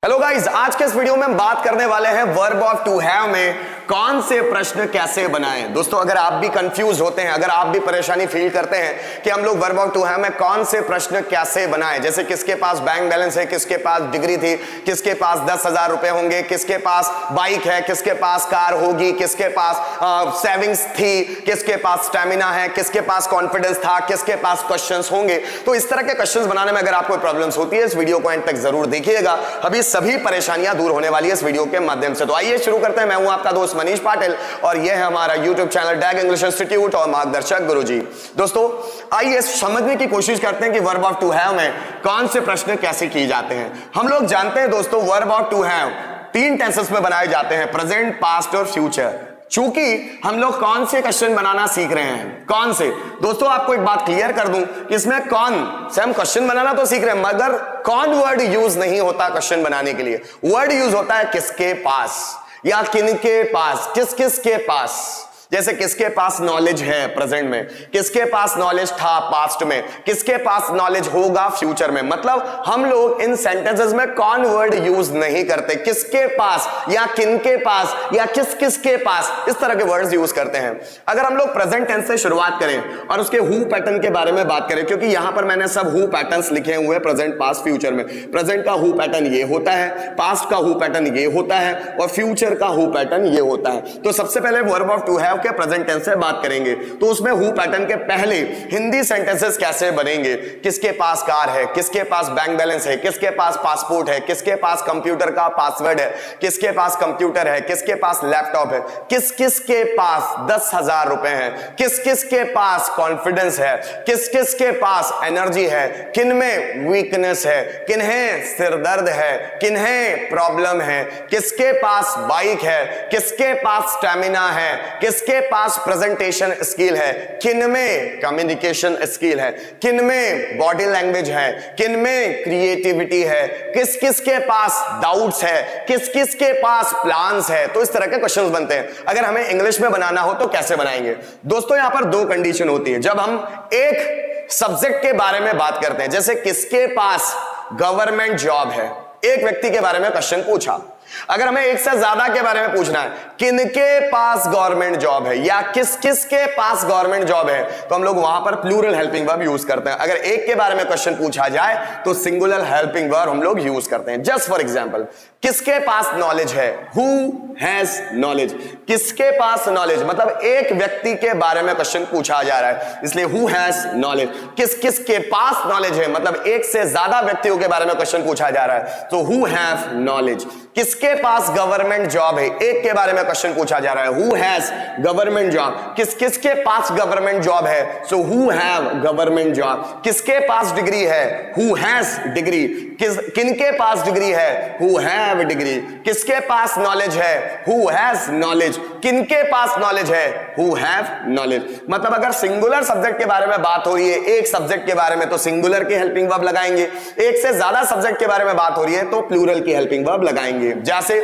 Hello guys, आज के इस वीडियो में हम बात करने वाले हैं वर्ब ऑफ टू हैव में कौन से प्रश्न कैसे बनाएं। दोस्तों, अगर आप भी कंफ्यूज होते हैं, अगर आप भी परेशानी फील करते हैं कि हम लोग वर्ब ऑफ टू हैव में कौन से प्रश्न कैसे बनाएं, जैसे किसके पास बैंक बैलेंस है, किसके पास डिग्री थी, किसके पास 10,000 रुपए होंगे, किसके पास बाइक है, किसके पास कार होगी, किसके पास सेविंग्स थी, किसके पास स्टेमिना है, किसके पास कॉन्फिडेंस था, किसके पास क्वेश्चंस होंगे। तो इस तरह के क्वेश्चंस बनाने में अगर आपको प्रॉब्लम्स होती है, इस वीडियो को एंड तक जरूर देखिएगा, अभी सभी परेशानियां दूर होने वाली है इस वीडियो के माध्यम से। तो आइए शुरू करते हैं। मैं हूं आपका दोस्त मनीष पाटिल और यह है हमारा YouTube चैनल डैग इंग्लिश इंस्टीट्यूट और मार्गदर्शक गुरुजी। दोस्तों, आइए समझने की कोशिश करते हैं कि वर्ब ऑफ टू हैव में कौन से प्रश्न कैसे किए जाते हैं। हम लोग जानते हैं दोस्तों, verb of to have 3 tenses में बनाए जाते हैं, प्रेजेंट, पास्ट और फ्यूचर। चूंकि हम लोग कौन से क्वेश्चन बनाना सीख रहे हैं, कौन से, दोस्तों आपको एक बात क्लियर कर दूं, इसमें कौन से हम क्वेश्चन बनाना तो सीख रहे हैं, मगर कौन वर्ड यूज नहीं होता क्वेश्चन बनाने के लिए। वर्ड यूज होता है किसके पास या किनके पास, किस किस के पास। जैसे किसके पास नॉलेज है प्रेजेंट में, किसके पास नॉलेज था पास्ट में, किसके पास नॉलेज होगा फ्यूचर में। मतलब हम लोग इन सेंटेंसेस में कौन वर्ड यूज नहीं करते, किसके पास या किनके पास या किस किस के पास, इस तरह के वर्ड्स यूज करते हैं। अगर हम लोग प्रेजेंट टेंस से शुरुआत करें और उसके हु पैटर्न के बारे में बात करें, क्योंकि यहां पर मैंने सब हु पैटर्न्स लिखे हुए हैं प्रेजेंट, पास्ट, फ्यूचर में। प्रेजेंट का हु पैटर्न ये होता है, पास्ट का हु पैटर्न ये होता है और फ्यूचर का हु पैटर्न ये होता है। तो सबसे पहले वर्ब ऑफ टू हैव के प्रेजेंट टेंस से बात करेंगे, तो उसमें हु पैटर्न के पहले हिंदी सेंटेंसेस कैसे बनेंगे। किसके पास कार है, किसके पास बैंक बैलेंस है, किसके पास पासपोर्ट है, किसके पास कंप्यूटर का पासवर्ड है, किसके पास कंप्यूटर है, किसके पास लैपटॉप है, किस किस के पास 10,000 रुपए हैं, किस किस के पास कॉन्फिडेंस है, किस किस के पास एनर्जी है, किन में वीकनेस है, किन्हें सिरदर्द है, किन्हें प्रॉब्लम है, किसके पास बाइक है, किसके पास स्टेमिना है, किसके पास प्रेजेंटेशन स्किल है, किनमें कम्युनिकेशन स्किल है, किनमें बॉडी लैंग्वेज है, किनमें क्रिएटिविटी है, किस किस के पास डाउट्स है, किस किस के पास प्लान्स है। तो इस तरह के क्वेश्चंस बनते हैं। अगर हमें इंग्लिश में बनाना हो तो कैसे बनाएंगे। दोस्तों, यहां पर 2 कंडीशन होती है जब हम एक सब्जेक्ट के बारे में बात करते हैं। जैसे किसके पास गवर्नमेंट जॉब है, एक व्यक्ति के बारे में क्वेश्चन पूछा। अगर हमें एक से ज्यादा के बारे में पूछना है, किनके पास गवर्नमेंट जॉब है या किस किस के पास गवर्नमेंट जॉब है, तो हम लोग वहां पर प्लूरल हेल्पिंग वर्ब यूज करते हैं। अगर एक के बारे में क्वेश्चन पूछा जाए तो सिंगुलर हेल्पिंग वर्ब हम लोग यूज करते हैं। जस्ट फॉर एग्जांपल, किसके पास नॉलेज है, हु हैज नॉलेज। किसके पास नॉलेज मतलब एक व्यक्ति के बारे में क्वेश्चन पूछा जा रहा है, इसलिए हु हैज नॉलेज। किस किस के पास नॉलेज है मतलब एक से ज्यादा व्यक्तियों के बारे में क्वेश्चन पूछा जा रहा है, तो हु हैव नॉलेज। किसके पास गवर्नमेंट जॉब है, एक के बारे में क्वेश्चन पूछा जा रहा है, हु हैज गवर्नमेंट जॉब। किस किस के पास गवर्नमेंट जॉब है, so who have government job. किसके पास डिग्री है, हु हैज डिग्री। किनके पास डिग्री है, हु हैव डिग्री। किसके पास नॉलेज है, हु हैज नॉलेज। किनके पास नॉलेज है, हु हैव नॉलेज। मतलब अगर सिंगुलर सब्जेक्ट के बारे में बात हो रही है, एक सब्जेक्ट के बारे में, तो सिंगुलर की हेल्पिंग वर्ब लगाएंगे। एक से ज्यादा सब्जेक्ट के बारे में बात हो रही है तो प्लूरल की हेल्पिंग वर्ब लगाएंगे। जैसे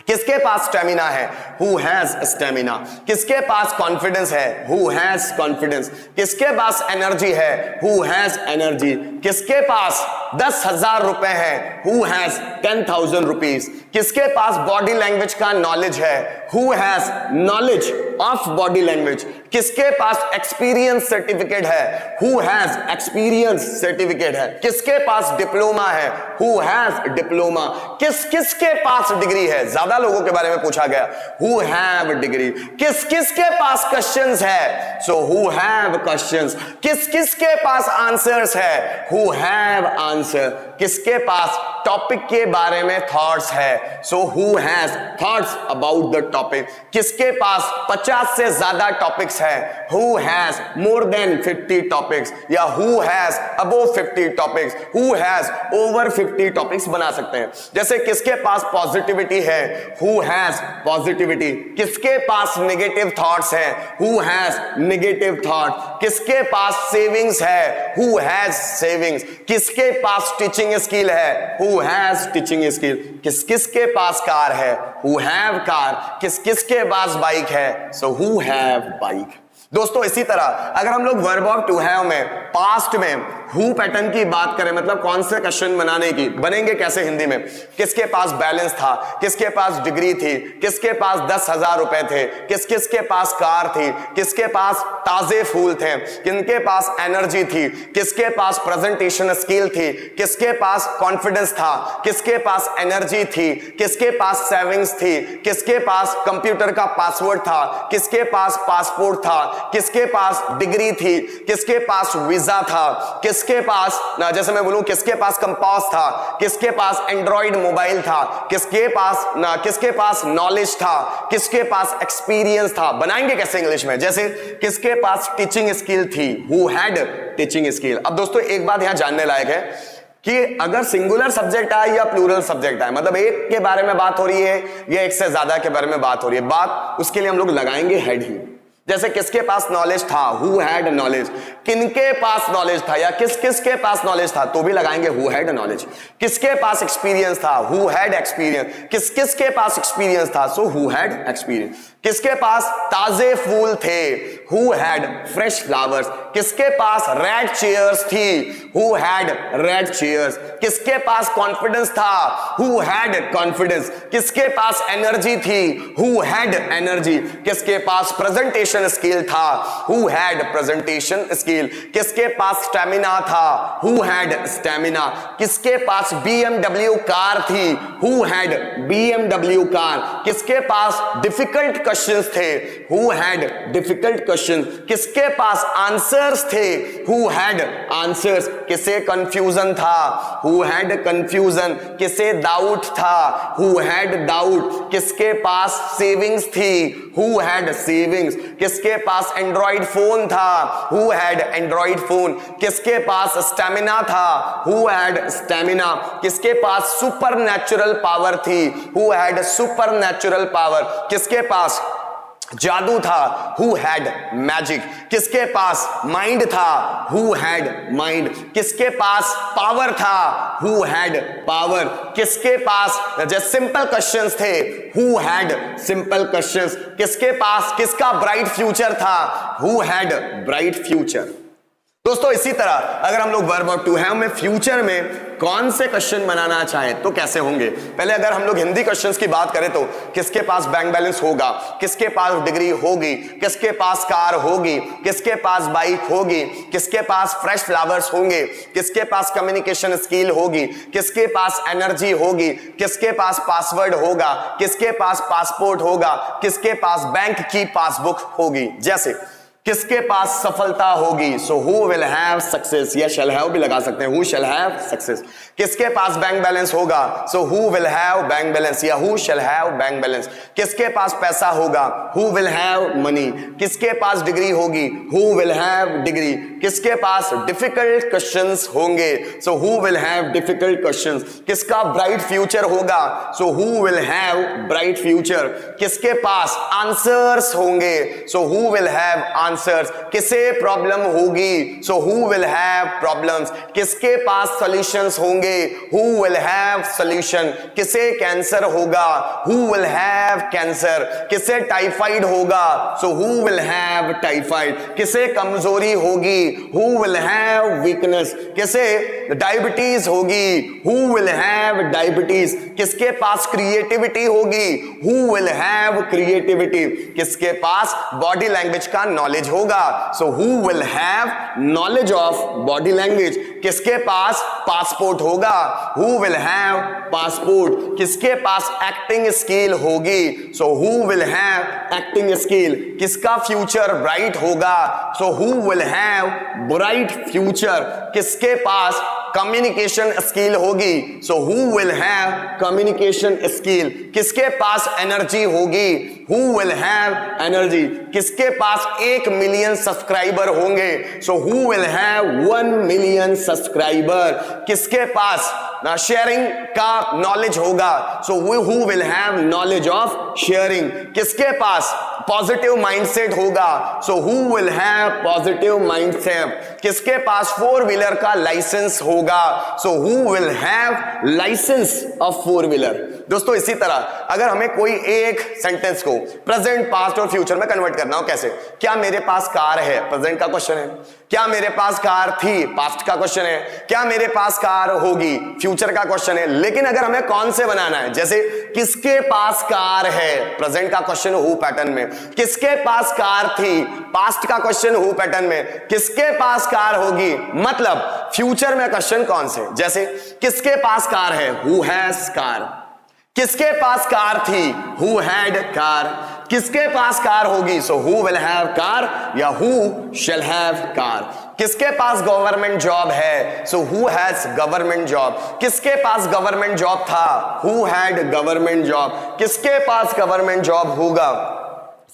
किसके पास स्टेमिना है, हु हैज स्टेमिना। किसके पास कॉन्फिडेंस है, हु हैज कॉन्फिडेंस। किसके पास एनर्जी है, हु हैज एनर्जी। किसके पास 10,000 रुपए है, हु हैज 10,000 रुपीज। किसके पास बॉडी लैंग्वेज का नॉलेज है, who has knowledge of body language. किसके पास एक्सपीरियंस सर्टिफिकेट है, हु हैज एक्सपीरियंस सर्टिफिकेट है। किसके पास डिप्लोमा है, हु हैज डिप्लोमा। किस किस के पास डिग्री है, ज्यादा लोगों के बारे में पूछा गया, हु हैव डिग्री। किस किस के पास क्वेश्चंस है, सो हु हैव क्वेश्चंस। किस किस के पास आंसर्स है, हु हैव आंसर। किसके पास टॉपिक के बारे में थॉट्स है, so who has thoughts about the topic. किसके पास 50 से ज्यादा टॉपिक्स है, who has more than 50 topics या who has above 50 topics, who has over 50 topics बना सकते हैं। जैसे किसके पास पॉजिटिविटी है, हु हैज पॉजिटिविटी। किसके पास नेगेटिव थॉट्स है, हु हैज नेगेटिव थॉट। किसके पास सेविंग्स है, हु हैज सेविंग्स। किसके पास टीचिंग स्किल है, हु हैज टीचिंग स्किल। किस किस के पास कार है, हु हैव कार। किस किस के पास बाइक है, सो हु हैव बाइक। दोस्तों, इसी तरह अगर हम लोग वर्ब ऑफ टू हैव में पास्ट में हु पैटर्न की बात करें, मतलब कौन से क्वेश्चन बनाने की, बनेंगे कैसे हिंदी में, किसके पास बैलेंस था, किसके पास डिग्री थी, किसके पास 10,000 रुपए थे, किस किसके पास कार थी, किसके पास ताजे फूल थे, किनके पास एनर्जी थी, किसके पास प्रेजेंटेशन स्किल थी, किसके पास कॉन्फिडेंस था, किसके पास एनर्जी थी, किसके पास सेविंग्स थी, किसके पास कंप्यूटर का पासवर्ड था, किसके पास पासपोर्ट था, किसके पास डिग्री थी, किसके पास वीजा था, किसके पास ना, जैसे मैं बोलूं किसके पास कंपास था, किसके पास एंड्रॉइड मोबाइल था, किसके पास नॉलेज था, किसके पास एक्सपीरियंस था। बनाएंगे कैसे इंग्लिश में, जैसे किसके पास टीचिंग स्किल थी, हु हैड टीचिंग स्किल। अब दोस्तों एक बात यहां जानने लायक है कि अगर सिंगुलर सब्जेक्ट आए या प्लूरल सब्जेक्ट आए, मतलब एक के बारे में बात हो रही है या एक से ज्यादा के बारे में बात हो रही है, बात उसके लिए हम लोग लगाएंगे हैड ही। जैसे किसके पास नॉलेज था, हु हैड नॉलेज, किनके पास नॉलेज था या किस किस के पास नॉलेज था, तो भी लगाएंगे हु हैड नॉलेज। किसके पास एक्सपीरियंस था, हु हैड एक्सपीरियंस, किस किस के पास एक्सपीरियंस था, सो हु हैड एक्सपीरियंस। किसके पास ताजे फूल थे, हु हैड फ्रेश फ्लावर्स। किसके पास रेड चेयर्स थी, हु हैड रेड चेयर्स। किसके पास कॉन्फिडेंस था, हु हैड कॉन्फिडेंस। किसके पास एनर्जी थी, हु हैड एनर्जी। किसके पास प्रेजेंटेशन स्किल था, हु हैड प्रेजेंटेशन स्किल। किसके पास स्टैमिना था, हु हैड स्टैमिना। किसके पास BMW कार थी, हु हैड BMW कार। किसके पास डिफिकल्ट क्वेश्चंस थे, हु हैड डिफिकल्ट क्वेश्चन। किसके पास आंसर्स थे, हु हैड आंसर्स। किसे कंफ्यूजन था, हु हैड कंफ्यूजन। किसे डाउट था, हु हैड डाउट। किसके पास सेविंग्स थी, हु हैड सेविंग्स। किसके पास एंड्रॉइड फोन था, हु हैड एंड्रॉइड फोन। किसके पास स्टैमिना था, हु हैड स्टैमिना। किसके पास सुपर नेचुरल पावर थी, who had super natural power. किसके पास जादू था, हु हैड मैजिक। किसके पास माइंड था, हु हैड माइंड। किसके पास पावर था, हु हैड पावर। किसके पास जो सिंपल क्वेश्चंस थे, हु हैड सिंपल क्वेश्चंस। किसके पास किसका ब्राइट फ्यूचर था, हु हैड ब्राइट फ्यूचर। दोस्तों इसी तरह अगर हम लोग वर्ब ऑफ टू हैव में फ्यूचर में कौन से क्वेश्चन बनाना चाहें तो कैसे होंगे। पहले अगर हम लोग हिंदी क्वेश्चंस की बात करें तो किसके पास बैंक बैलेंस होगा, किसके पास डिग्री होगी, किसके पास कार होगी, किसके पास बाइक होगी, किसके पास फ्रेश फ्लावर्स होंगे, किसके पास कम्युनिकेशन स्किल होगी, किसके पास एनर्जी होगी, किसके पास पासवर्ड होगा, किसके पास पासपोर्ट होगा, किसके पास बैंक की पासबुक होगी। जैसे किसके पास सफलता होगी, so who will have success, या शैल हैव भी लगा सकते हैं, हु शैल हैव सक्सेस। किसके पास बैंक बैलेंस होगा, so who will have bank balance, या who shall have bank balance. किसके पास पैसा होगा, हु विल हैव मनी। किसके पास डिग्री होगी, हु विल हैव डिग्री। किसके पास डिफिकल्ट क्वेश्चंस होंगे, so who will have difficult questions. किसका ब्राइट फ्यूचर होगा, so who will have bright future. किसके पास आंसर्स होंगे, so who will have answers. किसे प्रॉब्लम होगी, so who will have problems. किसके पास सॉल्यूशंस होंगे, हु विल हैव सॉल्यूशन। किसे कैंसर होगा, हु विल हैव कैंसर। किसे टाइफाइड होगा, so who will have typhoid. किसे कमजोरी होगी, हु विल हैव वीकनेस। किसे डायबिटीज होगी, हु विल हैव डायबिटीज। किसके पास क्रिएटिविटी होगी, हु विल हैव क्रिएटिविटी। किसके पास बॉडी लैंग्वेज का नॉलेज होगा, so who will have knowledge of body language. किसके पास पासपोर्ट होगा, हु विल हैव पासपोर्ट। किसके पास एक्टिंग स्किल होगी, so who will have acting skill. किसका फ्यूचर ब्राइट होगा, so who will have bright future. किसके पास communication skill होगी, so who will have communication skill. किसके पास energy होगी, हु विल हैव एनर्जी। किसके पास 1 million subscriber होंगे, so who will have 1 million subscriber. किसके पास sharing का नॉलेज होगा, so who will have knowledge of sharing. किसके पास पॉजिटिव माइंडसेट होगा, so who will have positive mindset. किसके पास 4 व्हीलर का लाइसेंस होगा, होगा। So who will have licence of four wheeler. दोस्तों इसी तरह अगर हमें कोई एक सेंटेंस को प्रेजेंट, पास्ट और फ्यूचर में कन्वर्ट करना हो, कैसे? क्या मेरे पास कार है, प्रेजेंट का क्वेश्चन है। क्या मेरे पास कार थी, पास्ट का क्वेश्चन है। क्या मेरे पास कार होगी, फ्यूचर का क्वेश्चन है। लेकिन अगर हमें कौन से बनाना है, जैसे किसके पास कार है, प्रेजेंट का क्वेश्चन हु पैटर्न में। किसके पास कार थी, पास्ट का क्वेश्चन हु पैटर्न में। किसके पास कार होगी, मतलब फ्यूचर में क्वेश्चन कौन से, जैसे किसके पास कार है, हु हैज कार। किसके पास कार थी, हु हैड कार। किसके पास कार होगी, so who will have car या हु शैल हैव कार। किसके पास गवर्नमेंट जॉब है, so who has government job. किसके पास गवर्नमेंट जॉब था, हु हैड गवर्नमेंट जॉब। किसके पास गवर्नमेंट जॉब होगा,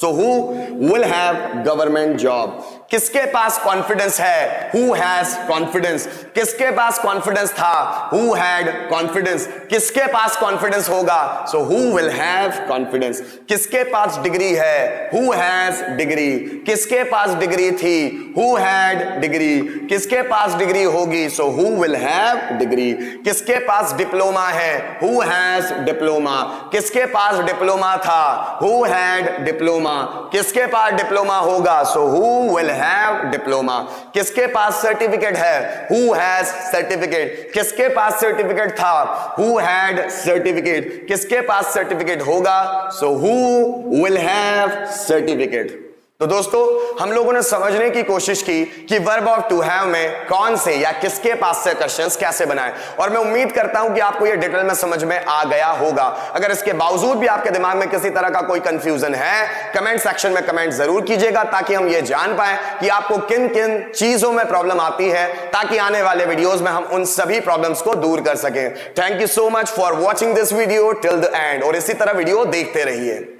so who will have government job. किसके पास confidence है, who has confidence. किसके पास कॉन्फिडेंस था, हु हैड कॉन्फिडेंस। किसके पास कॉन्फिडेंस होगा, so who will have confidence. किसके पास डिग्री है, हु हैज डिग्री। किसके पास डिग्री थी, हु हैड डिग्री। किसके पास डिग्री होगी, so who will have degree. किसके पास डिप्लोमा है, हु हैज डिप्लोमा। किसके पास डिप्लोमा था, हु हैड डिप्लोमा। किसके पास डिप्लोमा होगा, so who will have diploma. किसके पास सर्टिफिकेट है, हु हैज सर्टिफिकेट। किसके पास सर्टिफिकेट था, हु हैड सर्टिफिकेट। किसके पास सर्टिफिकेट होगा, so who will have certificate. तो दोस्तों हम लोगों ने समझने की कोशिश की कि वर्ब ऑफ टू हैव में कौन से या किसके पास से क्वेश्चंस कैसे बनाएं, और मैं उम्मीद करता हूं कि आपको यह डिटेल में समझ में आ गया होगा। अगर इसके बावजूद भी आपके दिमाग में किसी तरह का कोई कंफ्यूजन है, कमेंट सेक्शन में कमेंट जरूर कीजिएगा, ताकि हम ये जान पाए कि आपको किन किन चीजों में प्रॉब्लम आती है, ताकि आने वाले वीडियोज में हम उन सभी प्रॉब्लम्स को दूर कर सकें। Thank you so much for watching this video till the end, और इसी तरह वीडियो देखते रहिए।